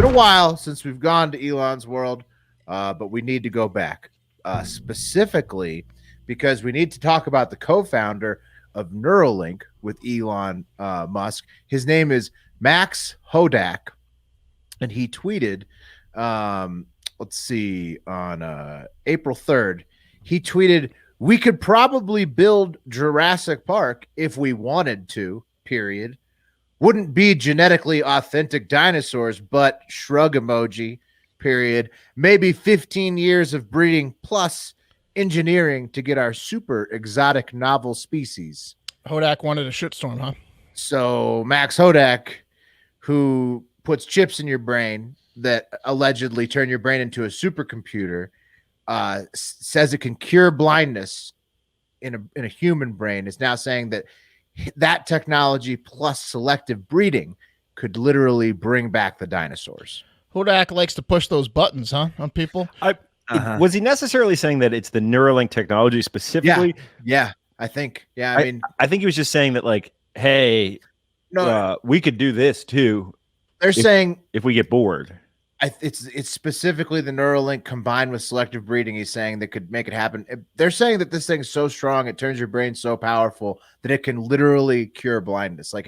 been a while since we've gone to Elon's world, but we need to go back specifically because we need to talk about the co-founder of Neuralink with Elon Musk. His name is Max Hodak, and he tweeted, let's see, on April 3rd, he tweeted, "We could probably build Jurassic Park if we wanted to, period. Wouldn't be genetically authentic dinosaurs, but shrug emoji, period. Maybe 15 years of breeding plus engineering to get our super exotic novel species." Hodak wanted a shitstorm, huh? So Max Hodak, who puts chips in your brain that allegedly turn your brain into a supercomputer, says it can cure blindness in a human brain, is now saying that technology plus selective breeding could literally bring back the dinosaurs. Hodak likes to push those buttons, huh, on people? Was he necessarily saying that it's the Neuralink technology specifically? Yeah, I think. Yeah, I think he was just saying that, like, hey, we could do this too. They're saying if we get bored. It's specifically the Neuralink combined with selective breeding. He's saying that could make it happen. They're saying that this thing's so strong, it turns your brain so powerful that it can literally cure blindness. Like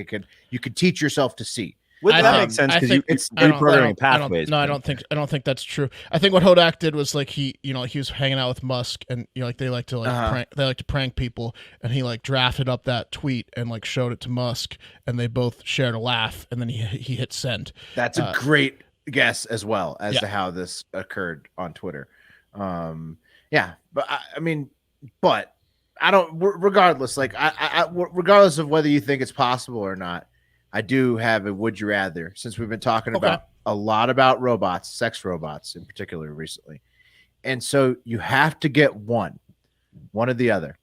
you could teach yourself to see. Would that make sense? Because it's reprogramming pathways. I don't think that's true. I think what Hodak did was like he was hanging out with Musk, and like they like to prank people, and he like drafted up that tweet and like showed it to Musk, and they both shared a laugh, and then he hit send. That's a great guess as well as to how this occurred on Twitter. But but I don't. Regardless, like regardless of whether you think it's possible or not, I do have a would you rather, since we've been talking about a lot about robots, sex robots in particular recently. And so you have to get one or the other.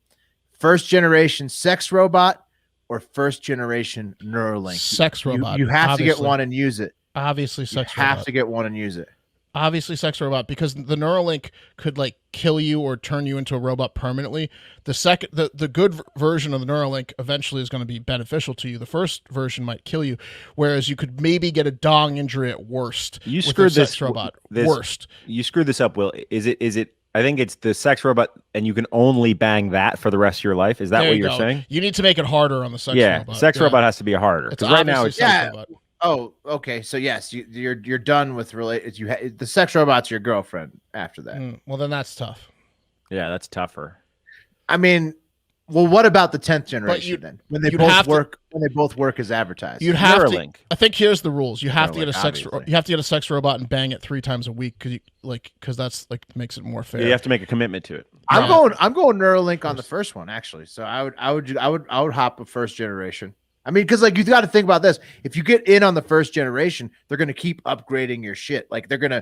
First generation sex robot or first generation Neuralink. Sex robot. You have to get one and use it. Obviously sex robot. You have to get one and use it. Obviously sex robot, because the Neuralink could like kill you or turn you into a robot permanently. The good version of the Neuralink eventually is going to be beneficial to you. The first version might kill you, whereas you could maybe get a dong injury at worst. You screwed this sex robot. Worst. You screwed this up, Will. Is it I think it's the sex robot, and you can only bang that for the rest of your life. Is that what you're saying? You need to make it harder on the sex robot. Yeah, sex robot has to be harder. Because right now it's sex robot. Oh, okay. So yes, you're done with related. The sex robot's your girlfriend after that. Well, then that's tough. Yeah, that's tougher. I mean, well, what about the 10th generation then? When they both work as advertised. You'd have Neuralink. I think here's the rules. You have to get a sex. You have to get a sex robot and bang it 3 times a week because that's like makes it more fair. Yeah, you have to make a commitment to it. I'm going Neuralink on the first one actually. So I would hop a first generation. I mean, because like you got to think about this. If you get in on the first generation, they're gonna keep upgrading your shit. Like they're gonna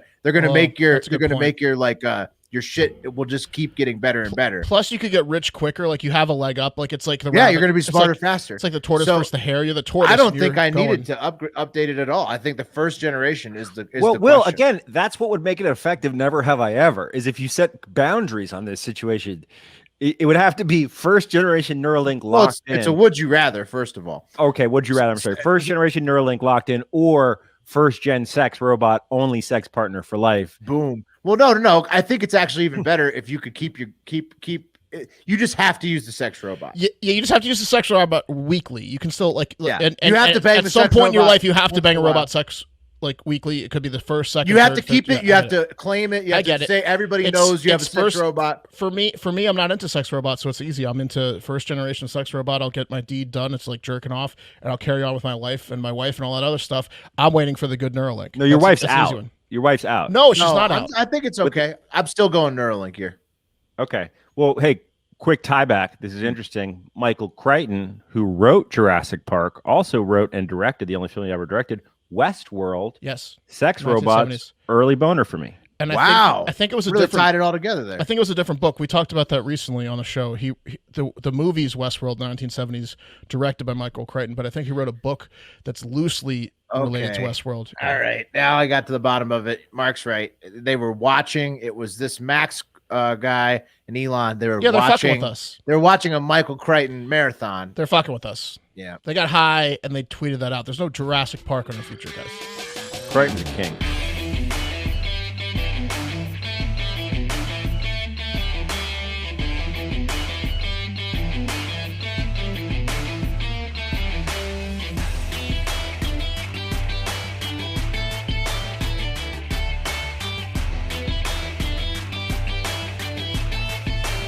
make your your shit. It will just keep getting better and better. Plus, you could get rich quicker. Like you have a leg up. Like it's like the you're gonna be smarter faster. It's like the tortoise versus the hare. You're the tortoise. I don't think I needed to update it at all. I think the first generation is the Will, question. Again, that's what would make it effective. Never have I ever. Is if you set boundaries on this situation. It would have to be first generation Neuralink locked in. It's a would you rather, first of all. Okay, would you rather? I'm sorry. First generation Neuralink locked in, or first gen sex robot, only sex partner for life. Boom. Well, no. I think it's actually even better if you could keep. You just have to use the sex robot. Yeah, you just have to use the sex robot weekly. You can still and you have to bang at some point in your life. You have to bang a robot sex. Like weekly, it could be the first, second. You have to keep it. You have to claim it. You have to say everybody knows you have a sex robot. For me, I'm not into sex robots, so it's easy. I'm into first generation sex robot. I'll get my deed done. It's like jerking off, and I'll carry on with my life and my wife and all that other stuff. I'm waiting for the good Neuralink. No, your wife's out. Your wife's out. No, she's not out. I think it's okay. I'm still going Neuralink here. Okay. Well, hey, quick tie back. This is interesting. Michael Crichton, who wrote Jurassic Park, also wrote and directed the only film he ever directed. Westworld, yes, sex robots, early boner for me. And wow, I think it was really tied it all together there. I think it was a different book. We talked about that recently on the show. The movie's Westworld, 1970s, directed by Michael Crichton, but I think he wrote a book that's loosely related to Westworld. All right, now I got to the bottom of it. Mark's right. They were watching. It was this Max guy and Elon. They're fucking with us. They're watching a Michael Crichton marathon. They're fucking with us. Yeah. They got high and they tweeted that out. There's no Jurassic Park in the future, guys. Crichton's king.